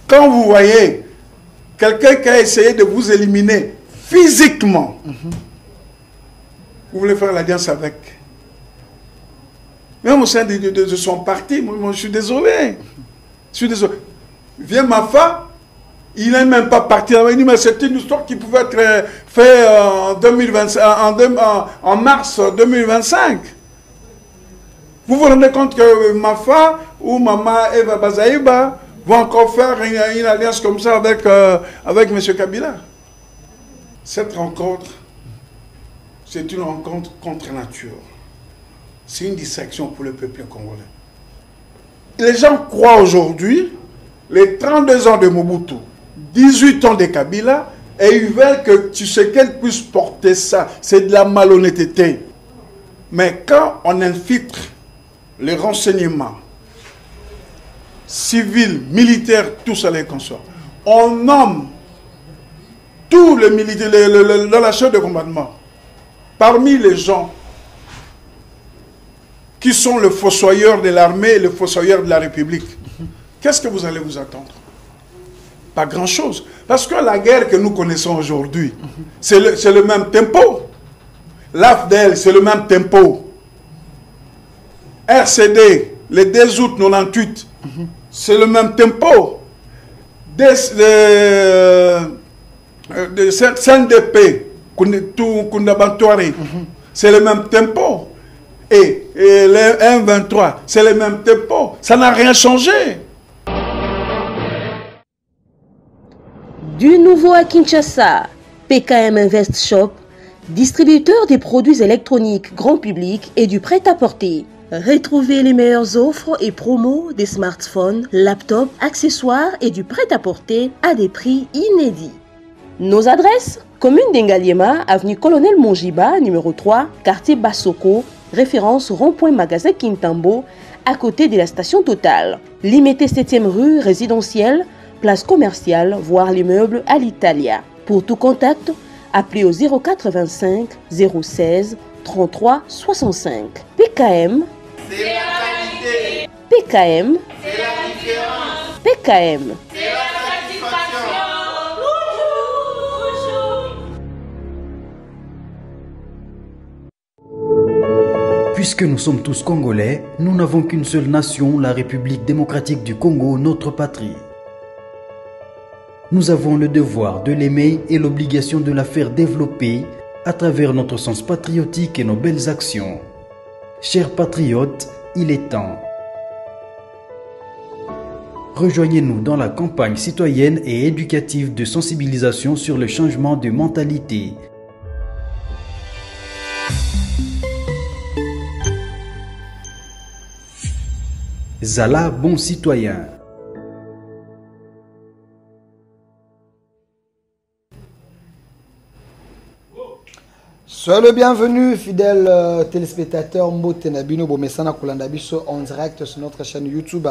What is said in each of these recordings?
Quand vous voyez quelqu'un qui a essayé de vous éliminer physiquement, vous voulez faire l'alliance avec. Même au sein de son parti, moi, je suis désolé. Je suis désolé. Vient Mafa, il n'est même pas parti. Il dit, mais c'est une histoire qui pouvait être faite en mars 2025. Vous vous rendez compte que Mafa ou Maman Eva Bazaïba vont encore faire une alliance comme ça avec M. Kabila. Cette rencontre, c'est une rencontre contre nature. C'est une distraction pour le peuple congolais. Les gens croient aujourd'hui, les 32 ans de Mobutu, 18 ans de Kabila, et ils veulent que Tshisekedi puisse porter ça. C'est de la malhonnêteté. Mais quand on infiltre les renseignements civils, militaires, tout ça les consorts, on nomme tous les militaires dans la chaîne de commandement. Parmi les gens qui sont le fossoyeur de l'armée et le fossoyeur de la République, qu'est-ce que vous allez vous attendre? Pas grand-chose. Parce que la guerre que nous connaissons aujourd'hui, c'est le même tempo. L'AFDL, c'est le même tempo. RCD, le 2 août 98, c'est le même tempo. CNDP, Kundabantoari, c'est le même tempo. Et le M23, c'est le même tempo. Ça n'a rien changé. Du nouveau à Kinshasa, PKM Invest Shop, distributeur des produits électroniques grand public et du prêt-à-porter. Retrouvez les meilleures offres et promos des smartphones, laptops, accessoires et du prêt-à-porter à des prix inédits. Nos adresses: commune d'Engaliema, avenue Colonel Mongiba, numéro 3, quartier Bassoko, référence rond-point magasin Kintambo, à côté de la station Total. Limité 7e rue résidentielle, place commerciale, voire l'immeuble à l'Italia. Pour tout contact, appelez au 085 016 33 65. PKM, c'est la qualité. PKM, c'est la différence. PKM, c'est la satisfaction. Puisque nous sommes tous Congolais, nous n'avons qu'une seule nation, la République démocratique du Congo, notre patrie. Nous avons le devoir de l'aimer et l'obligation de la faire développer à travers notre sens patriotique et nos belles actions. Chers patriotes, il est temps. Rejoignez-nous dans la campagne citoyenne et éducative de sensibilisation sur le changement de mentalité. Zala, bon citoyen. Soyez le bienvenu, fidèles téléspectateurs Mbote Nabino Bomesana Koulandabiso en direct sur notre chaîne YouTube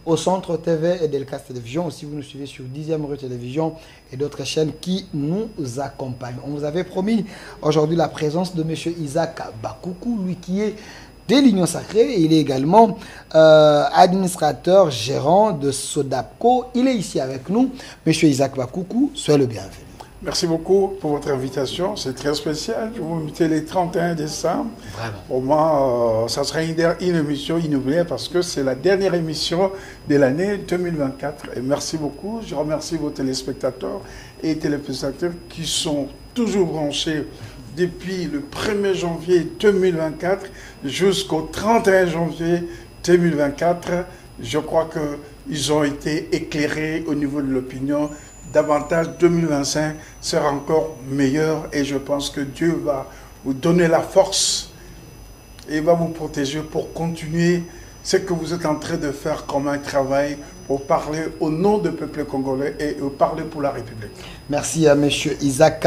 au Centre TV et Delcas Télévision. Aussi, vous nous suivez sur 10e rue Télévision et d'autres chaînes qui nous accompagnent. On vous avait promis aujourd'hui la présence de M. Isaac Bakoukou, lui qui est de l'Union Sacrée. Il est également administrateur gérant de Sodapco. Il est ici avec nous. M. Isaac Bakoukou, soyez le bienvenu. Merci beaucoup pour votre invitation. C'est très spécial. Je vous invite les 31 décembre. Vraiment. Au moins, ça sera une émission inoubliable parce que c'est la dernière émission de l'année 2024. Et merci beaucoup. Je remercie vos téléspectateurs et téléspectateurs qui sont toujours branchés depuis le 1er janvier 2024 jusqu'au 31 janvier 2024. Je crois qu'ils ont été éclairés au niveau de l'opinion. Davantage 2025 sera encore meilleur et je pense que Dieu va vous donner la force et va vous protéger pour continuer ce que vous êtes en train de faire comme un travail pour parler au nom du peuple congolais et parler pour la République. Merci à M. Isaac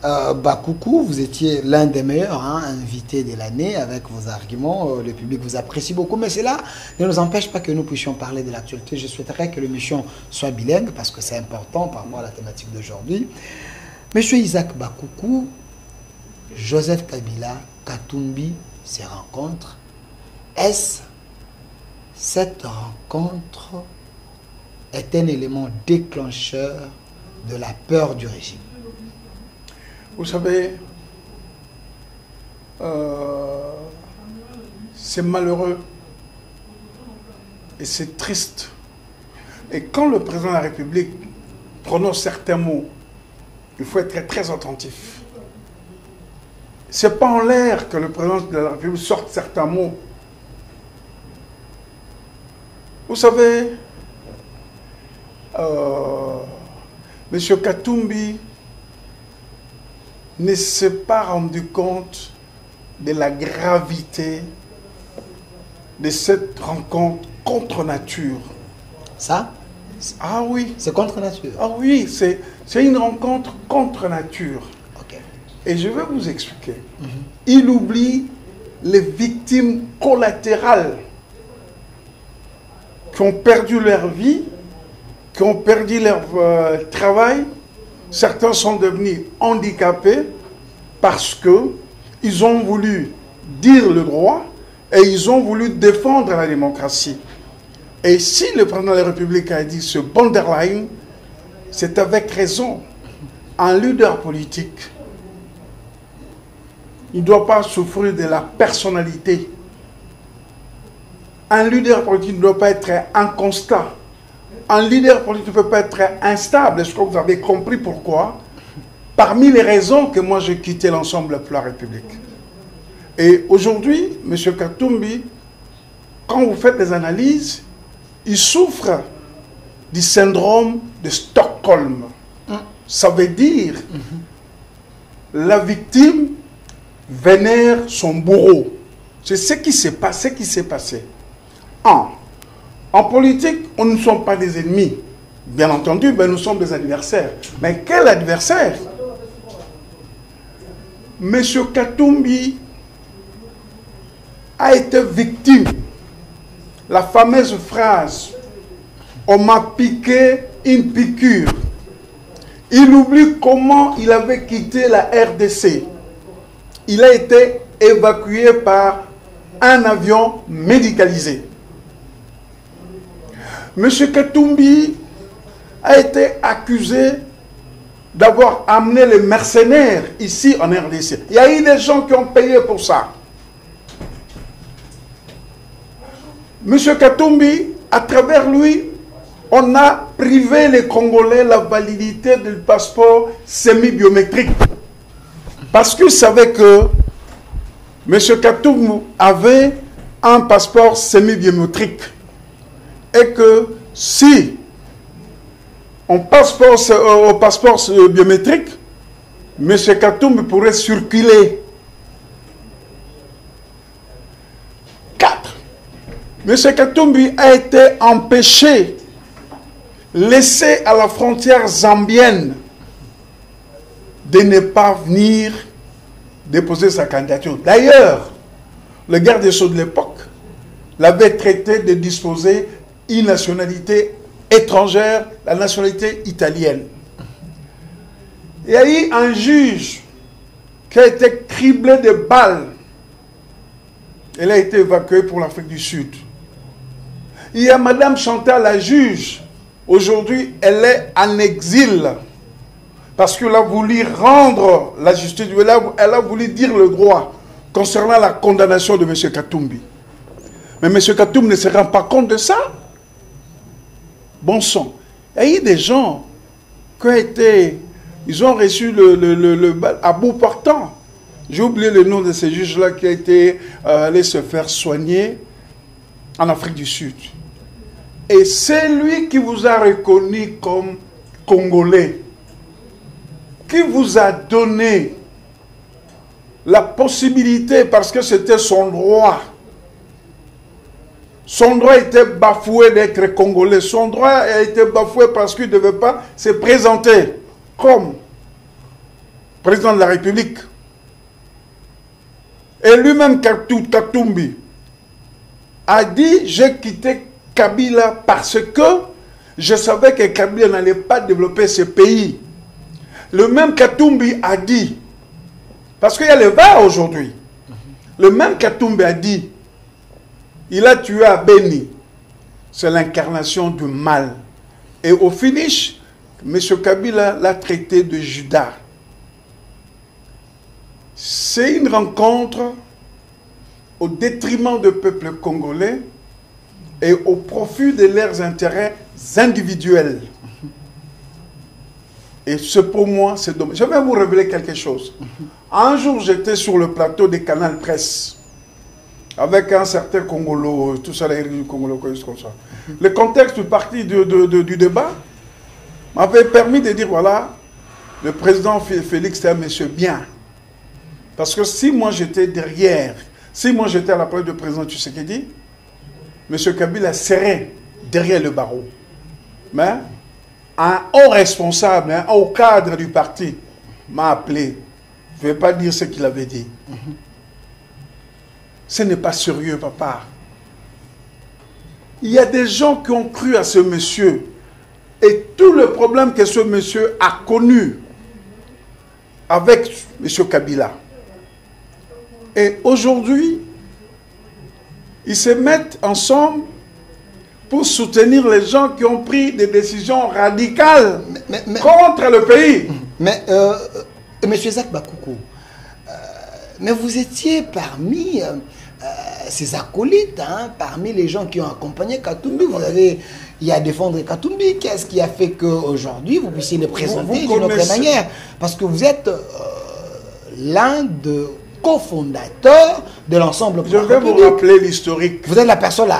Bakoukou. Vous étiez l'un des meilleurs invités de l'année avec vos arguments. Le public vous apprécie beaucoup, mais cela ne nous empêche pas que nous puissions parler de l'actualité. Je souhaiterais que l'émission soit bilingue parce que c'est important par rapport à la thématique d'aujourd'hui. M. Isaac Bakoukou, Joseph Kabila, Katumbi se rencontrent. Est-ce cette rencontre est un élément déclencheur de la peur du régime? Vous savez, c'est malheureux et c'est triste. Et quand le président de la République prononce certains mots, il faut être très, très attentif. C'est pas en l'air que le président de la République sorte certains mots. Vous savez, M. Katumbi ne s'est pas rendu compte de la gravité de cette rencontre contre nature. Ça? Ah oui. C'est contre nature? Ah oui, c'est une rencontre contre nature. Ok. Et je vais vous expliquer. Il oublie les victimes collatérales qui ont perdu leur vie, qui ont perdu leur travail. Certains sont devenus handicapés parce qu'ils ont voulu dire le droit et ils ont voulu défendre la démocratie. Et si le président de la République a dit ce borderline, c'est avec raison. Un leader politique, il ne doit pas souffrir de la personnalité. Un leader politique ne doit pas être inconstant. Un leader politique ne peut pas être instable. Est-ce que vous avez compris pourquoi? Parmi les raisons que moi j'ai quitté l'ensemble pour la République. Et aujourd'hui, M. Katumbi, quand vous faites des analyses, il souffre du syndrome de Stockholm. Ça veut dire la victime vénère son bourreau. C'est ce qui s'est passé. En politique, on ne sommes pas des ennemis. Bien entendu, nous sommes des adversaires. Mais quel adversaire? M. Katumbi a été victime. La fameuse phrase « On m'a piqué une piqûre ». Il oublie comment il avait quitté la RDC. Il a été évacué par un avion médicalisé. M. Katumbi a été accusé d'avoir amené les mercenaires ici en RDC. Il y a eu des gens qui ont payé pour ça. M. Katumbi, à travers lui, on a privé les Congolais la validité du passeport semi-biométrique. Parce qu'ils savaient que M. Katumbi avait un passeport semi-biométrique. Et que si on passe au passeport biométrique, M. Katumbi pourrait circuler. 4. M. Katumbi a été empêché, laissé à la frontière zambienne, de ne pas venir déposer sa candidature. D'ailleurs, le garde des Sceaux de l'époque l'avait traité de disposer une nationalité étrangère, la nationalité italienne. Il y a eu un juge qui a été criblé de balles. Elle a été évacuée pour l'Afrique du Sud. Il y a Madame Chantal, la juge. Aujourd'hui, elle est en exil. Parce qu'elle a voulu rendre la justice. Elle a voulu dire le droit concernant la condamnation de M. Katumbi. Mais M. Katumbi ne se rend pas compte de ça. Bon sang. Il y a eu des gens qui ont été... Ils ont reçu le bal à bout portant. J'ai oublié le nom de ces juges-là qui a été allé se faire soigner en Afrique du Sud. Et c'est lui qui vous a reconnu comme Congolais, qui vous a donné la possibilité, parce que c'était son droit. Son droit était bafoué d'être Congolais. Son droit a été bafoué parce qu'il ne devait pas se présenter comme président de la République. Et lui-même, Katumbi, a dit « J'ai quitté Kabila parce que je savais que Kabila n'allait pas développer ce pays. » Le même Katumbi a dit, parce qu'il y a le VAR aujourd'hui, le même Katumbi a dit, il a tué à Beni. C'est l'incarnation du mal. Et au finish, M. Kabila l'a traité de Judas. C'est une rencontre au détriment du peuple congolais et au profit de leurs intérêts individuels. Et pour moi, c'est dommage. Je vais vous révéler quelque chose. Un jour, j'étais sur le plateau des Canal Presse avec un certain Congolo, tout ça, du Congolo, comme ça. Le contexte du parti du débat m'avait permis de dire, voilà, le président Félix était un monsieur bien. Parce que si moi j'étais derrière, si moi j'étais à la place du président Tshisekedi, M. Kabila serait derrière le barreau. Mais un haut responsable, un haut cadre du parti m'a appelé. Je ne vais pas dire ce qu'il avait dit. Ce n'est pas sérieux, papa. Il y a des gens qui ont cru à ce monsieur. Et tout le problème que ce monsieur a connu avec M. Kabila. Et aujourd'hui, ils se mettent ensemble pour soutenir les gens qui ont pris des décisions radicales contre le pays. Mais, M. Jacques Bakoukou, mais vous étiez parmi ces acolytes, hein, parmi les gens qui ont accompagné Katumbi. Vous avez à défendre Katumbi. Qu'est-ce qui a fait qu'aujourd'hui, vous puissiez les présenter d'une autre manière? Parce que vous êtes l'un de cofondateur de l'ensemble. Je vais vous rappeler l'historique. Vous êtes la personne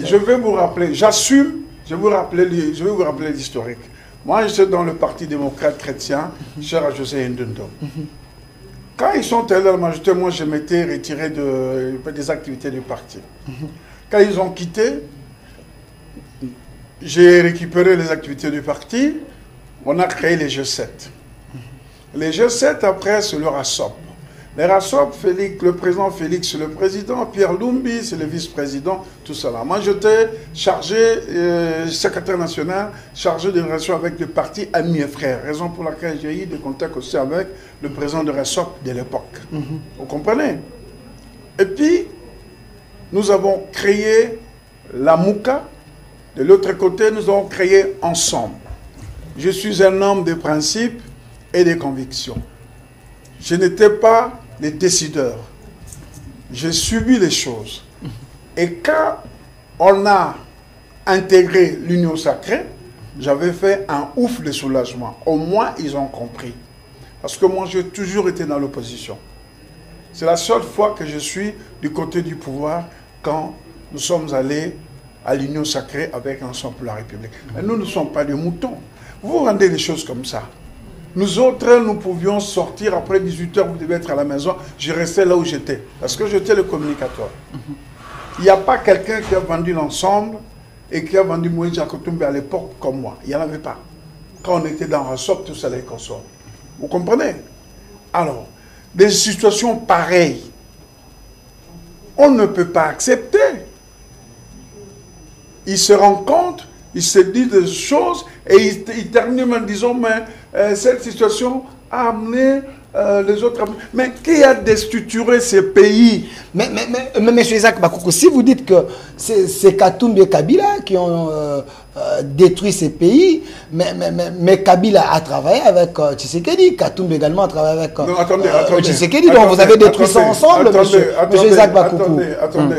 Je vais vous rappeler, j'assume, je vais vous rappeler l'historique. Moi, j'étais dans le Parti démocrate chrétien, cher à José Ndundo. Quand ils sont allés à la majorité, moi, je m'étais retiré des activités du parti. Quand ils ont quitté, j'ai récupéré les activités du parti. On a créé les G7. Les G7, après, c'est le RASOP. Les RASOP, le président Félix, c'est le président, Pierre Lumbi, c'est le vice-président, tout cela. Moi, j'étais chargé, secrétaire national, chargé de relations avec le parti Amis et Frères, raison pour laquelle j'ai eu des contacts aussi avec le président de RASOP de l'époque. Vous comprenez? Et puis, nous avons créé la Mouka. De l'autre côté, nous avons créé ensemble. Je suis un homme de principes et de convictions. Je n'étais pas le décideur. J'ai subi les choses. Et quand on a intégré l'Union sacrée, j'avais fait un ouf de soulagement. Au moins, ils ont compris. Parce que moi, j'ai toujours été dans l'opposition. C'est la seule fois que je suis du côté du pouvoir quand nous sommes allés à l'Union sacrée avec l'ensemble pour la République. Mais nous ne sommes pas des moutons. Vous rendez les choses comme ça. Nous autres, nous pouvions sortir après 18 h, vous devez être à la maison. Je restais là où j'étais, parce que j'étais le communicateur. Il n'y a pas quelqu'un qui a vendu l'ensemble et qui a vendu Moïse Katumbi à l'époque comme moi. Il n'y en avait pas. Quand on était dans Rassop, tout ça les consomme. Vous comprenez? Alors, des situations pareilles, on ne peut pas accepter. Ils se rencontrent, ils se disent des choses et ils terminent en disant mais cette situation a amené les autres. Mais qui a déstructuré ces pays? Mais M. Isaac Bakoukou, si vous dites que c'est Katumbi et Kabila qui ont détruit ces pays, mais Kabila a travaillé avec Tshisekedi, Katumbi également a travaillé avec Tshisekedi, donc vous avez détruit ça ensemble, M. Isaac Bakoukou.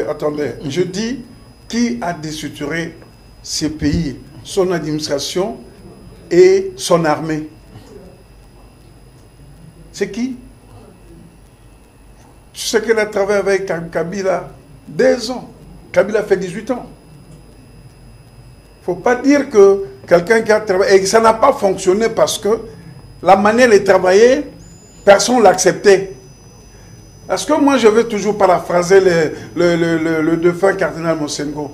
Attendez. Je dis qui a déstructuré ces pays, son administration et son armée. C'est qui? Tu sais qu'elle a travaillé avec Kabila 2 ans. Kabila fait 18 ans. Il ne faut pas dire que quelqu'un qui a travaillé... Et ça n'a pas fonctionné parce que la manière de travailler, personne ne l'acceptait. Parce que moi, je vais toujours paraphraser le défunt cardinal Monsengo.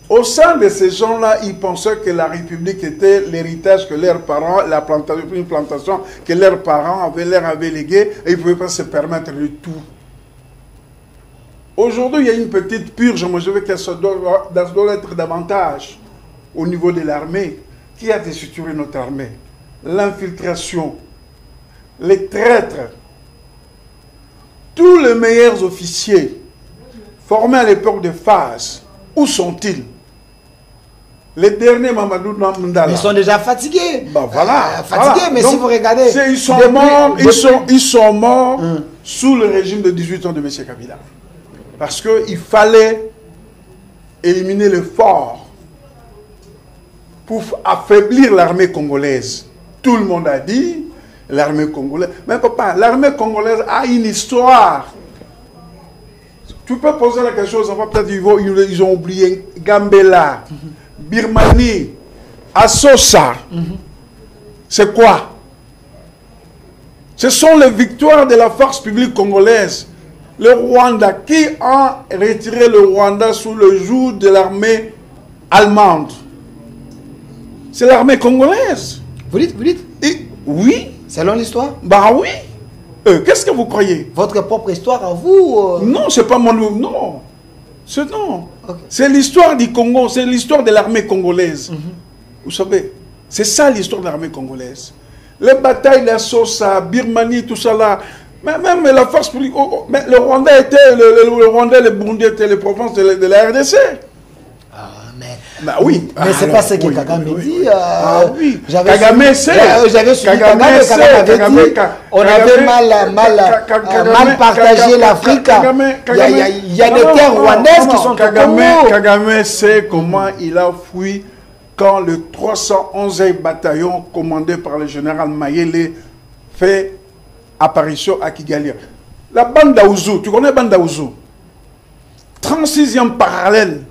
Au sein de ces gens-là, ils pensaient que la République était l'héritage que leurs parents, une plantation que leurs parents leur avaient léguée et ils ne pouvaient pas se permettre de tout. Aujourd'hui, il y a une petite purge, moi je veux que ça doit être davantage au niveau de l'armée. Qui a déstructuré notre armée? L'infiltration, les traîtres, tous les meilleurs officiers formés à l'époque de phase, où sont-ils? Les derniers Mamadou Namdala. Ils sont déjà fatigués. Bah, voilà. Fatigués, voilà. mais Donc, si vous regardez... Ils sont morts sous le régime de 18 ans de M. Kabila. Parce qu'il fallait éliminer le fort pour affaiblir l'armée congolaise. Tout le monde a dit, l'armée congolaise... Mais papa, l'armée congolaise a une histoire. Tu peux poser la question aux enfants, peut-être ils ont oublié Gambela, Birmanie, Assosa. C'est quoi? Ce sont les victoires de la force publique congolaise. Le Rwanda, qui a retiré le Rwanda sous le joug de l'armée allemande? C'est l'armée congolaise. Vous dites? Et, oui. Selon l'histoire? Bah oui. Qu'est-ce que vous croyez? Votre propre histoire à vous? Non, c'est pas mon... Non. Non. Okay. C'est l'histoire du Congo, c'est l'histoire de l'armée congolaise. Vous savez, c'est ça l'histoire de l'armée congolaise. Les batailles, la Sosa, Birmanie, tout ça là. Mais même la force publique... mais le Rwanda était... Le Rwanda et le Burundi étaient les provinces de la RDC. Bah oui. Mais c'est pas ce que Kagame dit. Oui. Kagame c'est. J'avais suivi Kagame avait dit on avait mal partagé l'Afrique. Il y a des terres rwandaises qui sont au Congo. Kagame sait comment il a fui quand le 311e bataillon commandé par le général Mayele fait apparition à Kigali. La bande d'Aouzou, tu connais la bande d'Aouzou? 36e parallèle.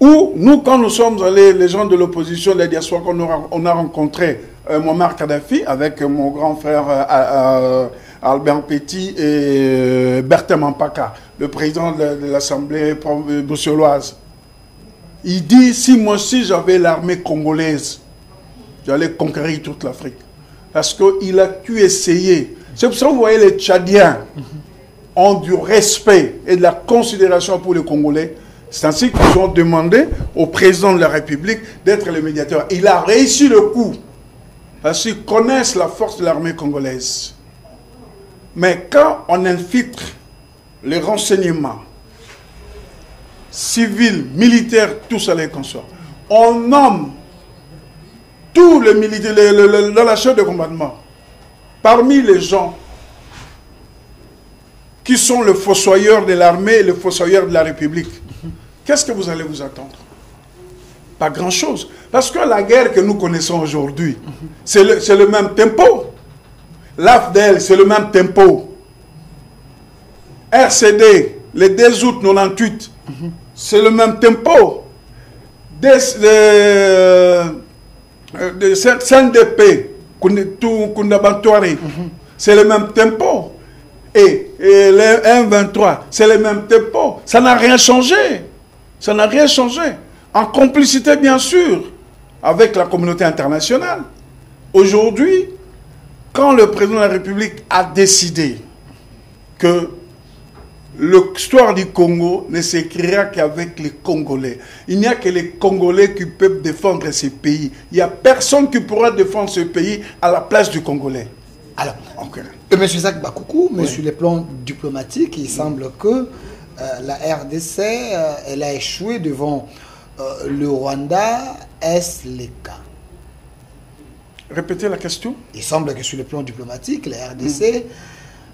Où nous, quand nous sommes allés, les gens de l'opposition, les diasporas, on a rencontré Muammar Kadhafi avec mon grand frère Albert Petit et Bertin Mampaka, le président de l'Assemblée bruxelloise. Il dit, si moi aussi j'avais l'armée congolaise, j'allais conquérir toute l'Afrique. Parce qu'il a pu essayer. C'est pour ça que vous voyez les Tchadiens ont du respect et de la considération pour les Congolais. C'est ainsi qu'ils ont demandé au président de la République d'être le médiateur. Il a réussi le coup. Parce qu'ils connaissent la force de l'armée congolaise. Mais quand on infiltre les renseignements civils, militaires, tout ça les consorts, on nomme tous les militaires dans la chaîne de combattement. Parmi les gens qui sont le fossoyeur de l'armée et le fossoyeur de la République, qu'est-ce que vous allez vous attendre? Pas grand-chose. Parce que la guerre que nous connaissons aujourd'hui, c'est le même tempo. L'AFDEL, c'est le même tempo. RCD, le 2 août 98, c'est le même tempo. CNDP, Kundabantoari, c'est le même tempo. Et le 1-23, c'est le même tempo. Ça n'a rien changé. Ça n'a rien changé. En complicité, bien sûr, avec la communauté internationale. Aujourd'hui, quand le président de la République a décidé que l'histoire du Congo ne s'écrira qu'avec les Congolais, il n'y a que les Congolais qui peuvent défendre ces pays. Il n'y a personne qui pourra défendre ce pays à la place du Congolais. Alors, M. Zach Bakoukou, mais sur le plan diplomatique, il semble que la RDC, elle a échoué devant le Rwanda. Est-ce le cas? Répétez la question. Il semble que sur le plan diplomatique, la RDC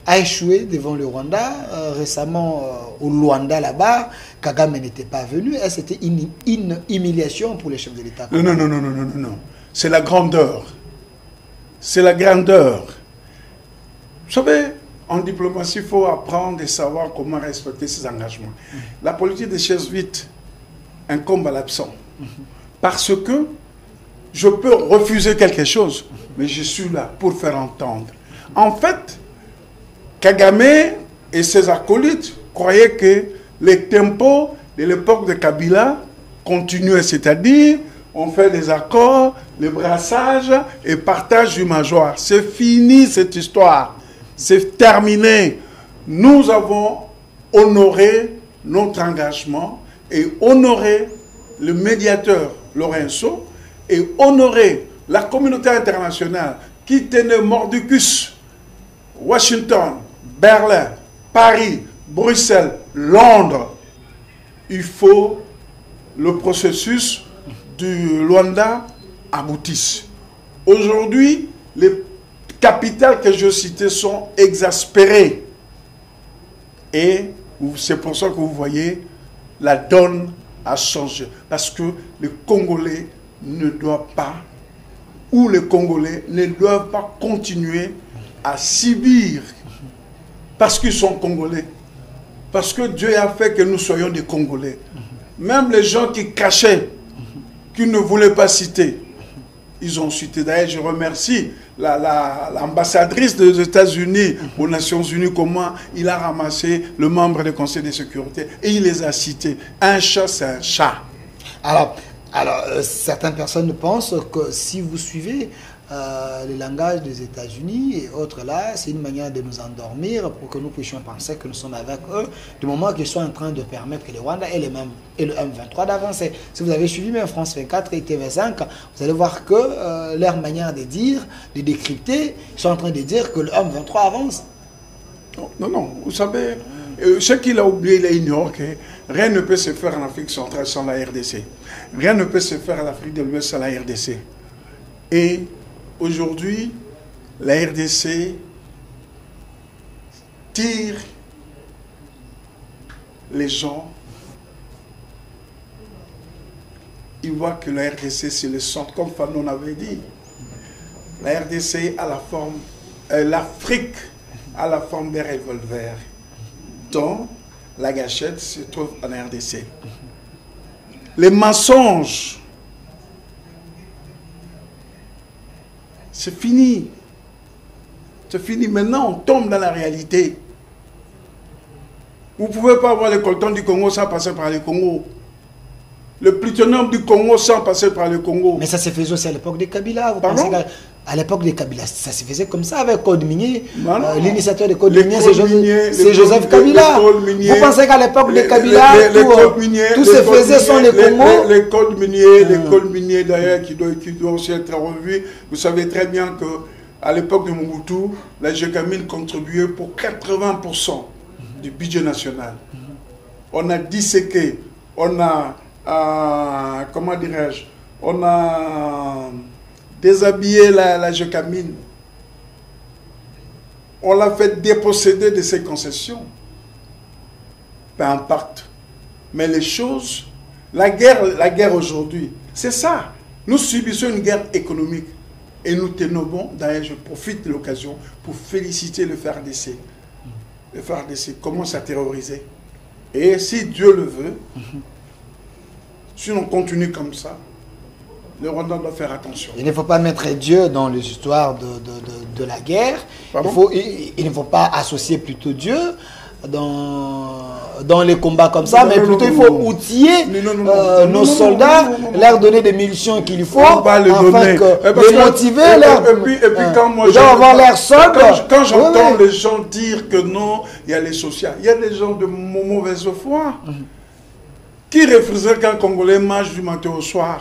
a échoué devant le Rwanda. Récemment, au Luanda, là-bas, Kagame n'était pas venu. Est-ce que c'était une humiliation pour les chefs de l'État? Non. C'est la grandeur. C'est la grandeur. Vous savez, en diplomatie, il faut apprendre et savoir comment respecter ses engagements. La politique des chaises vides incombe à l'absent. Parce que je peux refuser quelque chose, mais je suis là pour faire entendre. En fait, Kagame et ses acolytes croyaient que les tempos de l'époque de Kabila continuaient, c'est-à-dire on fait des accords, les brassages et partage du major. C'est fini cette histoire. C'est terminé. Nous avons honoré notre engagement et honoré le médiateur Lorenzo et honoré la communauté internationale qui tenait mordicus Washington, Berlin, Paris, Bruxelles, Londres. Il faut le processus du Luanda aboutissent. Aujourd'hui, les capitales que je citais sont exaspérées. Et c'est pour ça que vous voyez, la donne a changé. Parce que les Congolais ne doivent pas, ou les Congolais ne doivent pas continuer à subir parce qu'ils sont Congolais. Parce que Dieu a fait que nous soyons des Congolais. Même les gens qui cachaient, qui ne voulaient pas citer, ils ont cité. D'ailleurs, je remercie l'ambassadrice des États-Unis aux Nations Unies, comment il a ramassé le membre du Conseil de sécurité et il les a cités. Un chat, c'est un chat. Alors, certaines personnes pensent que si vous suivez le langage des États-Unis et autres là, c'est une manière de nous endormir pour que nous puissions penser que nous sommes avec eux, du moment qu'ils sont en train de permettre que le Rwanda et le M23 d'avancer. Si vous avez suivi même France 24 et TV5, vous allez voir que leur manière de dire, de décrypter, ils sont en train de dire que le M23 avance. Non, non, vous savez, ce qu'il a oublié, il ignore que rien ne peut se faire en Afrique centrale sans la RDC. Rien ne peut se faire en Afrique de l'Ouest sans la RDC. Et aujourd'hui, la RDC tire les gens. Ils voient que la RDC, c'est le centre, comme Fanon avait dit. La RDC a la forme, l'Afrique a la forme des revolvers, dont la gâchette se trouve en RDC. Les mensonges, c'est fini. C'est fini. Maintenant, on tombe dans la réalité. Vous ne pouvez pas avoir le coltan du Congo sans passer par le Congo. Le plutonium du Congo sans passer par le Congo. Mais ça se faisait aussi à l'époque des Kabila. Vous pensez à l'époque des Kabila, ça se faisait comme ça avec Code Minier. L'initiateur des Code Minier, c'est Joseph Kabila. Vous pensez qu'à l'époque des Kabila, tout se faisait sans les Congo? Les codes miniers, d'ailleurs, qui doivent aussi être revus. Vous savez très bien qu'à l'époque de Mobutu, la GECAMIN contribuait pour 80% du budget national. On a disséqué, on a, comment dirais-je, on a déshabillé la GECAMIN. On l'a fait déposséder de ses concessions. Peu importe. Mais les choses, la guerre aujourd'hui, c'est ça. Nous subissons une guerre économique. Et nous tenons bon. D'ailleurs, je profite de l'occasion pour féliciter le FARDC. Le FARDC commence à terroriser. Et si Dieu le veut, si on continue comme ça, le Rwanda doit faire attention. Il ne faut pas mettre Dieu dans les histoires de la guerre. Il ne faut pas associer plutôt Dieu dans les combats comme ça, mais plutôt il faut outiller nos soldats, leur donner des munitions qu'il faut, afin que les motiver. Et puis quand moi, ils doivent avoir l'air sobre. Quand j'entends les gens dire que non, il y a les sociaux, il y a des gens de mauvaise foi qui refuseraient qu'un Congolais mange du matin au soir.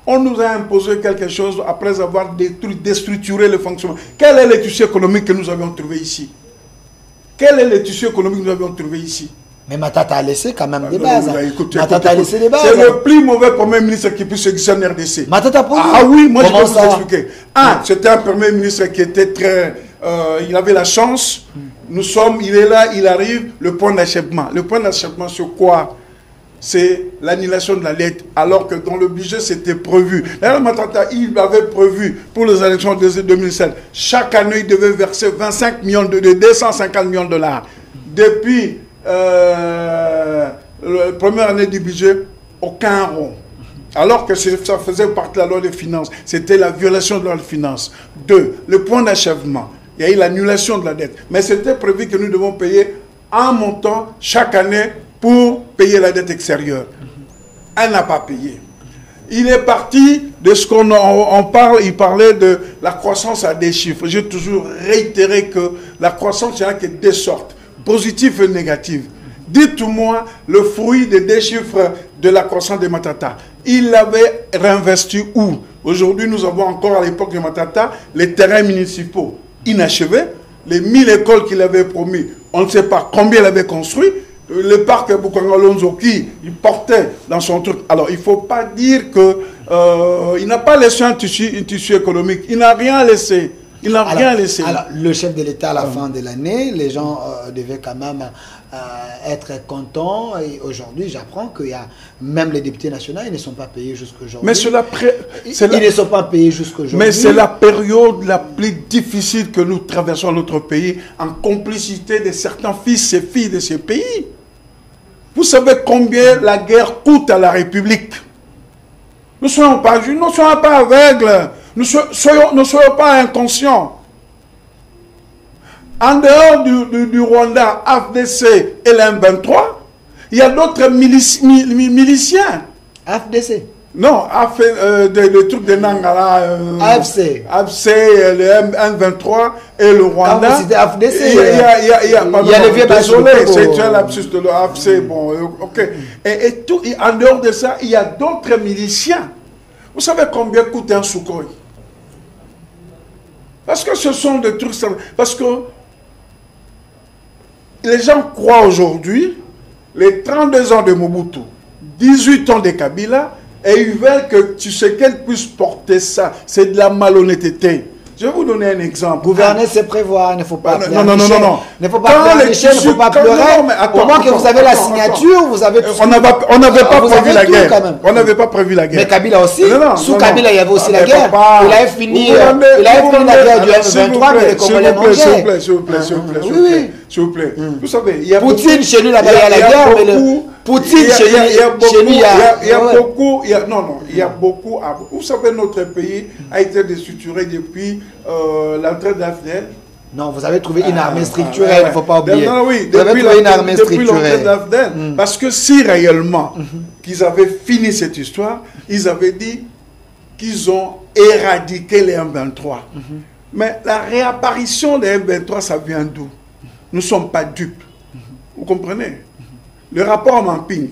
On nous a imposé quelque chose après avoir déstructuré le fonctionnement. Quel est le tissu économique que nous avions trouvé ici? Quel est le tissu économique que nous avions trouvé ici? Mais Matata a laissé quand même des bases. Matata a laissé des bases. C'est le plus mauvais Premier ministre qui puisse exister en RDC. Matata pour Ah oui, moi je peux vous expliquer. C'était un Premier ministre qui était très... il avait la chance. Nous sommes, il est là, il arrive, le point d'achèvement. Le point d'achèvement sur quoi? C'est l'annulation de la dette, alors que dans le budget, c'était prévu. D'ailleurs, Matata, il avait prévu pour les élections de 2007, chaque année, il devait verser 25 millions de 250 millions de dollars. Depuis la première année du budget, aucun rond. Alors que ça faisait partie de la loi des finances. C'était la violation de la loi des finances. 2. Le point d'achèvement. Il y a eu l'annulation de la dette. Mais c'était prévu que nous devons payer un montant chaque année pour payer la dette extérieure. Elle n'a pas payé. Il est parti de ce qu'on parle, il parlait de la croissance à des chiffres. J'ai toujours réitéré que la croissance, il n'y a que deux sortes, positive et négative. Dites-moi le fruit des deux chiffres de la croissance de Matata. Il l'avait réinvesti où? Aujourd'hui, nous avons encore à l'époque de Matata les terrains municipaux inachevés, les 1000 écoles qu'il avait promis, on ne sait pas combien il avait construit. Le parc Bukanga Lonzo qui il portait dans son truc. Alors, il ne faut pas dire que il n'a pas laissé un tissu économique. Il n'a rien laissé. Il n'a rien laissé. Alors, le chef de l'État, à la fin de l'année, les gens devaient quand même être contents. Et aujourd'hui, j'apprends qu'il y a même les députés nationaux, ils ne sont pas payés jusqu'aujourd'hui. Mais ils ne sont pas payés jusqu'aujourd'hui. Mais c'est la période la plus difficile que nous traversons dans notre pays, en complicité de certains fils et filles de ce pays. Vous savez combien la guerre coûte à la République? Ne soyons pas aveugles. Ne soyons pas inconscients. En dehors du Rwanda, AFDC et l'M23, il y a d'autres miliciens. AFDC? Non, le truc de Nangala. AFC. AFC, le M23 et le Rwanda. Quand vous citez AFDC, il y a les vieux désolé, c'est un lapsus de l'AFC. Bon, ok. Et en dehors de ça, il y a d'autres miliciens. Vous savez combien coûte un Sukhoi? Parce que ce sont des trucs... Parce que les gens croient aujourd'hui, les 32 ans de Mobutu, 18 ans de Kabila, et ils veulent que Tshisekedi puisse porter ça. C'est de la malhonnêteté. Je vais vous donner un exemple. Gouverner, c'est prévoir, il ne faut pas pleurer. Non. Il ne faut pas pleurer, il ne faut pas pleurer. Au moins que vous avez la signature, vous avez... On n'avait pas prévu la guerre. On n'avait pas prévu la guerre. Mais Kabila aussi, sous Kabila, il y avait aussi la guerre. Il avait fini la guerre du M23, mais les Congolais mangeaient. S'il vous plaît. Vous savez, il y a Poutine, chez nous, là-bas, il y a la guerre, mais Poutine, chez nous, il y a beaucoup. Vous savez, notre pays a été déstructuré depuis l'entrée de la FDL. Non, vous avez trouvé une armée structurelle, il ne faut pas oublier. Oui, vous avez trouvé une armée depuis l'entrée structurelle. de la FDL. Parce que si réellement qu'ils avaient fini cette histoire, ils avaient dit qu'ils ont éradiqué les M23. Mais la réapparition des M23, ça vient d'où? Nous ne sommes pas dupes. Vous comprenez? Le rapport Mamping,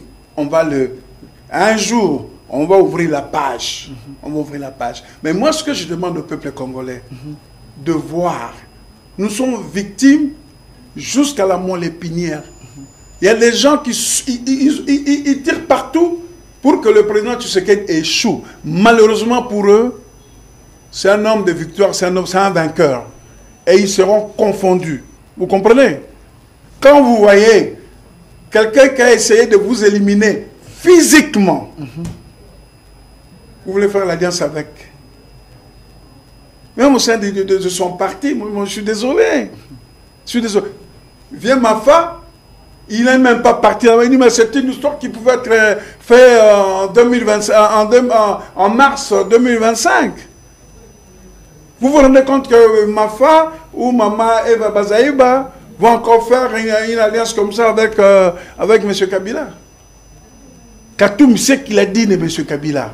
un jour, on va ouvrir la page. On va ouvrir la page. Mais moi, ce que je demande au peuple congolais, de voir, nous sommes victimes jusqu'à la moelle épinière. Il y a des gens qui ils tirent partout pour que le président Tshisekedi échoue. Malheureusement pour eux, c'est un homme de victoire, c'est un vainqueur. Et ils seront confondus. Vous comprenez? Quand vous voyez quelqu'un qui a essayé de vous éliminer physiquement, vous voulez faire l'alliance avec. Même au sein de son parti, moi je suis désolé. Viens Mafa, il n'est même pas parti. Il dit, mais c'est une histoire qui pouvait être faite en mars 2025. Vous vous rendez compte que Mafa ou Maman Eva Bazaïba vont encore faire une alliance comme ça avec M. Kabila? Katoum sait qu'il a dit de M. Kabila.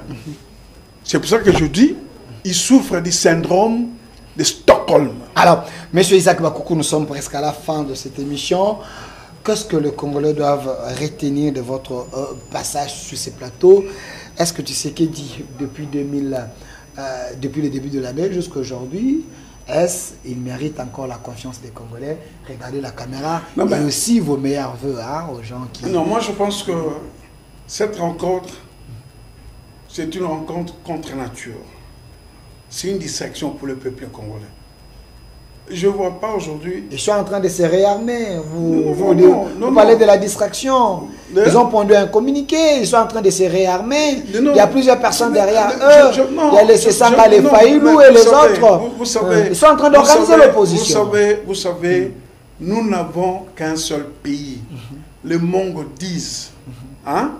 C'est pour ça que je dis, il souffre du syndrome de Stockholm. Alors, M. Isaac Bakoukou, nous sommes presque à la fin de cette émission. Qu'est-ce que les Congolais doivent retenir de votre passage sur ces plateaux? Est-ce que tu sais que dit depuis le début de l'année jusqu'à aujourd'hui, il mérite encore la confiance des Congolais? Regardez la caméra et aussi vos meilleurs voeux aux gens qui... Non, moi je pense que cette rencontre, c'est une rencontre contre nature. C'est une distraction pour le peuple congolais. Je ne vois pas aujourd'hui... Ils sont en train de se réarmer. Vous parlez de la distraction. Ils ont pondu un communiqué. Ils sont en train de se réarmer. Il y a plusieurs personnes derrière eux. Il y a les Sessanga, les Faïlou et les autres. Ils sont en train d'organiser l'opposition. Vous savez, nous n'avons qu'un seul pays. Les Mongo disent. Hein?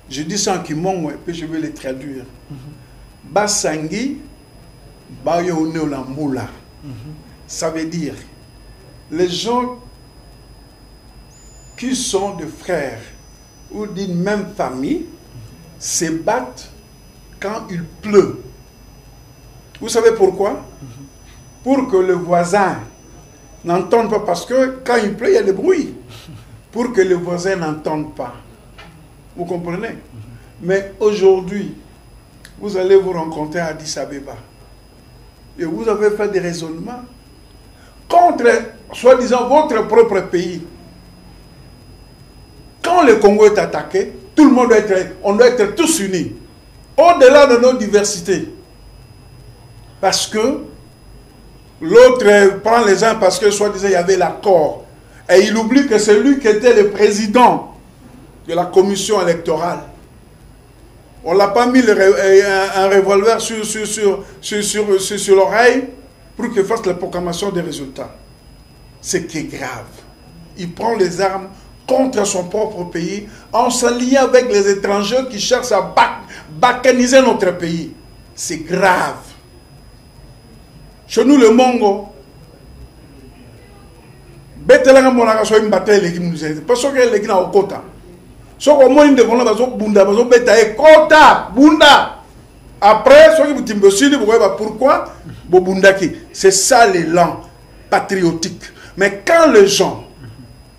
Je dis ça en Kimongo et puis je vais les traduire. Basangi, Bayo Lambula. Ça veut dire, les gens qui sont des frères ou d'une même famille se battent quand il pleut. Vous savez pourquoi? Pour que le voisin n'entende pas, parce que quand il pleut, il y a des bruits. Pour que le voisin n'entende pas. Vous comprenez? Mais aujourd'hui, vous allez vous rencontrer à Addis Abeba. Et vous avez fait des raisonnements contre, soi-disant, votre propre pays. Quand le Congo est attaqué, tout le monde doit être, on doit être tous unis au-delà de nos diversités. Parce que l'autre prend les uns parce que soi-disant il y avait l'accord. Et il oublie que c'est lui qui était le président de la commission électorale. On ne l'a pas mis un revolver sur l'oreille pour qu'il fasse la proclamation des résultats. Ce qui est grave. Il prend les armes contre son propre pays en s'alliant avec les étrangers qui cherchent à bacaniser notre pays. C'est grave. Chez nous, le Mongo, parce que les gens ont quota. So comment ils devant la bunda kota bunda. Après, ceux qui vous pourquoi bundaki. C'est ça l'élan patriotique. Mais quand les gens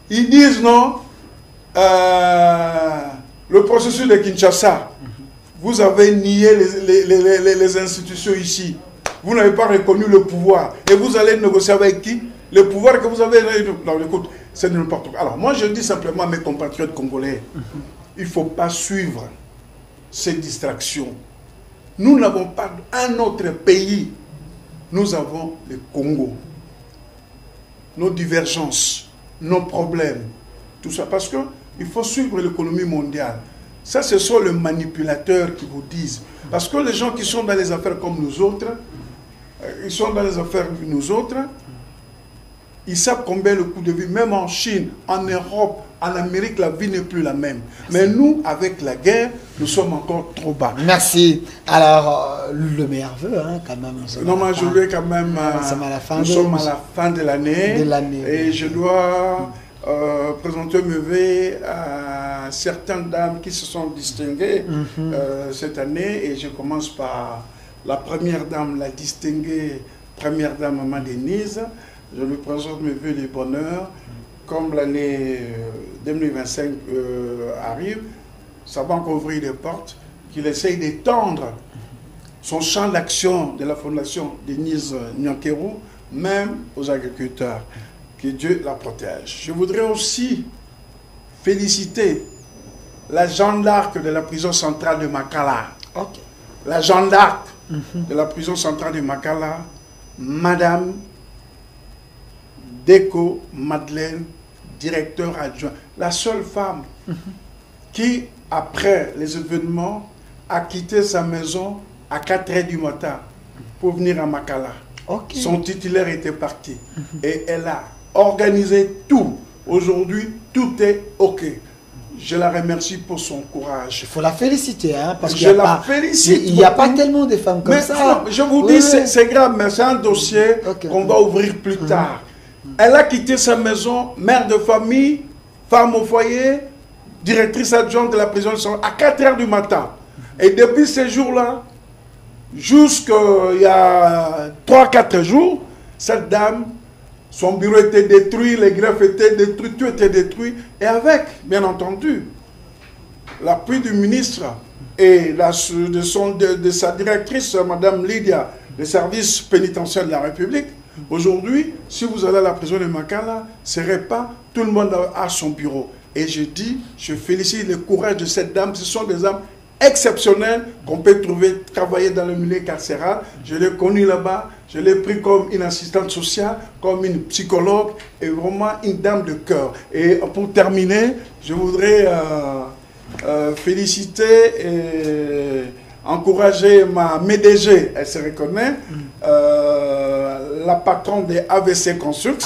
ils disent non, le processus de Kinshasa, vous avez nié les institutions ici. Vous n'avez pas reconnu le pouvoir. Et vous allez négocier avec qui? Le pouvoir que vous avez... Non, écoute, c'est n'importe quoi. Alors, moi, je dis simplement à mes compatriotes congolais, il ne faut pas suivre ces distractions. Nous n'avons pas un autre pays. Nous avons le Congo. Nos divergences, nos problèmes, tout ça. Parce qu'il faut suivre l'économie mondiale. Ça, ce sont les manipulateurs qui vous disent. Parce que les gens qui sont dans les affaires comme nous autres, ils sont dans les affaires comme nous autres, ils savent combien le coût de vie, même en Chine, en Europe, en Amérique, la vie n'est plus la même. Mais nous, avec la guerre, nous sommes encore trop bas. Merci. Alors, le meilleur vœu, hein, quand même. Non, mais je vais quand même... nous sommes à la fin de l'année. Et je dois présenter mes vœux à certaines dames qui se sont distinguées cette année. Et je commence par la première dame, la distinguée première dame, Maman Denise. Je lui présente mes vœux de bonheur. Comme l'année 2025 arrive, ça va encore ouvrir des portes, qu'il essaye d'étendre son champ d'action de la fondation Denise Nyankerou, même aux agriculteurs. Que Dieu la protège. Je voudrais aussi féliciter la Jeanne d'Arc de la prison centrale de Makala. Okay. La Jeanne d'Arc de la prison centrale de Makala, Madame Deko Madeleine, directeur adjoint, la seule femme qui, après les événements, a quitté sa maison à 4 h du matin pour venir à Makala. Okay. Son titulaire était parti et elle a organisé tout. Aujourd'hui, tout est OK. Je la remercie pour son courage. Il faut la féliciter, hein, parce qu'il n'y a pas tellement de femmes comme ça. Non, je vous dis, c'est grave, mais c'est un dossier qu'on va ouvrir plus tard. Elle a quitté sa maison, mère de famille, femme au foyer, directrice adjointe de la prison à 4 h du matin. Et depuis ces jours-là, jusqu'à il y a 3-4 jours, cette dame, son bureau était détruit, les greffes étaient détruits, tout était détruit. Et avec, bien entendu, l'appui du ministre et de sa directrice, Mme Lydia, des services pénitentiaires de la République, aujourd'hui, si vous allez à la prison de Makala, ce serait pas tout le monde à son bureau. Et je dis, je félicite le courage de cette dame. Ce sont des âmes exceptionnelles qu'on peut trouver, travailler dans le milieu carcéral. Je l'ai connue là-bas, je l'ai pris comme une assistante sociale, comme une psychologue, et vraiment une dame de cœur. Et pour terminer, je voudrais féliciter et encourager ma MDG, elle se reconnaît, la patronne des AVC Consult,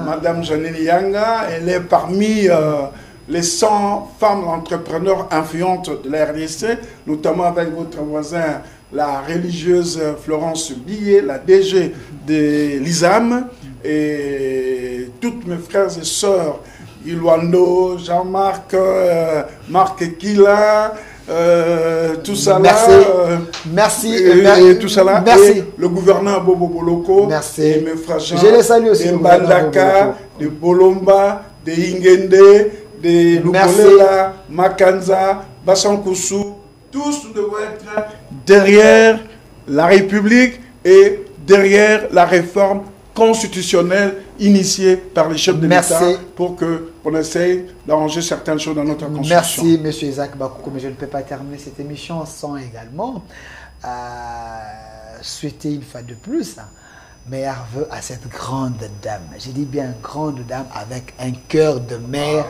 Madame Janine Yanga. Elle est parmi les 100 femmes entrepreneurs influentes de la RDC, notamment avec votre voisin, la religieuse Florence Billet, la DG de l'ISAM, et toutes mes frères et sœurs, Iluando, Jean-Marc, Marc Kila, tout ça là. Merci. Et tout ça là. Merci. Et le gouverneur Bobo Boloko. Merci. Et mes frères Jean. Je les salue aussi. De Bandaka, de Bolomba, de Ingende, de Lukolela, Makanza, Bassankoussou. Tous nous devons être derrière la République et derrière la réforme constitutionnelle initiée par les chefs de Merci. l'État pour qu'on essaye d'arranger certaines choses dans notre constitution. Merci, M. Isaac Bakoukou, mais je ne peux pas terminer cette émission sans également souhaiter une fois de plus meilleurs vœux à cette grande dame. Je dis bien grande dame avec un cœur de mère,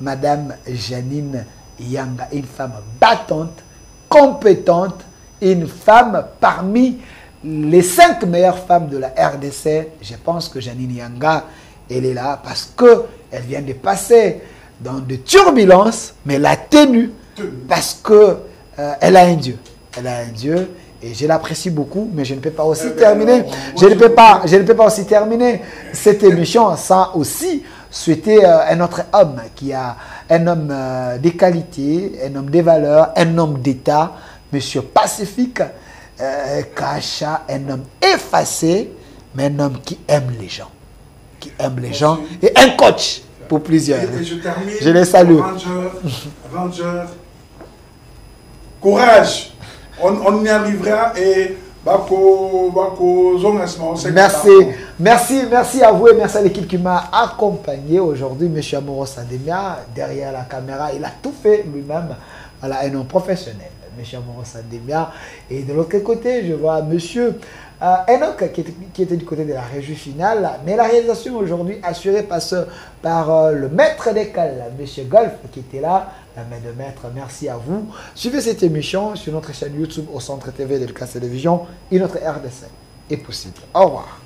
Madame Janine Yanga, une femme battante, compétente, une femme parmi les 5 meilleures femmes de la RDC. Je pense que Janine Yanga, elle est là parce qu'elle vient de passer dans de turbulences, mais elle a tenu parce qu'elle a un Dieu. Elle a un Dieu. Et je l'apprécie beaucoup, mais je ne peux pas aussi terminer. Je ne peux pas aussi terminer cette émission sans aussi souhaiter un autre homme qui a un homme des qualités, un homme des valeurs, un homme d'État, Monsieur Pacifique, Kacha, un homme effacé, mais un homme qui aime les gens. Qui aime les gens et un coach pour plusieurs. Et je termine. Je les salue. Ranger. Courage. On y arrivera et merci à vous et merci à l'équipe qui m'a accompagné aujourd'hui. Monsieur Amoro Sandemia, derrière la caméra, il a tout fait lui-même. Voilà, un homme professionnel, Monsieur Amoro Sandemia. Et de l'autre côté, je vois Monsieur Enoch qui était du côté de la régie finale. Mais la réalisation aujourd'hui assurée par le maître d'école, Monsieur Golf, qui était là. La main de maître, merci à vous. Suivez cette émission sur notre chaîne YouTube au Centre TV de Delcast Télévision et notre RDC est possible. Au revoir.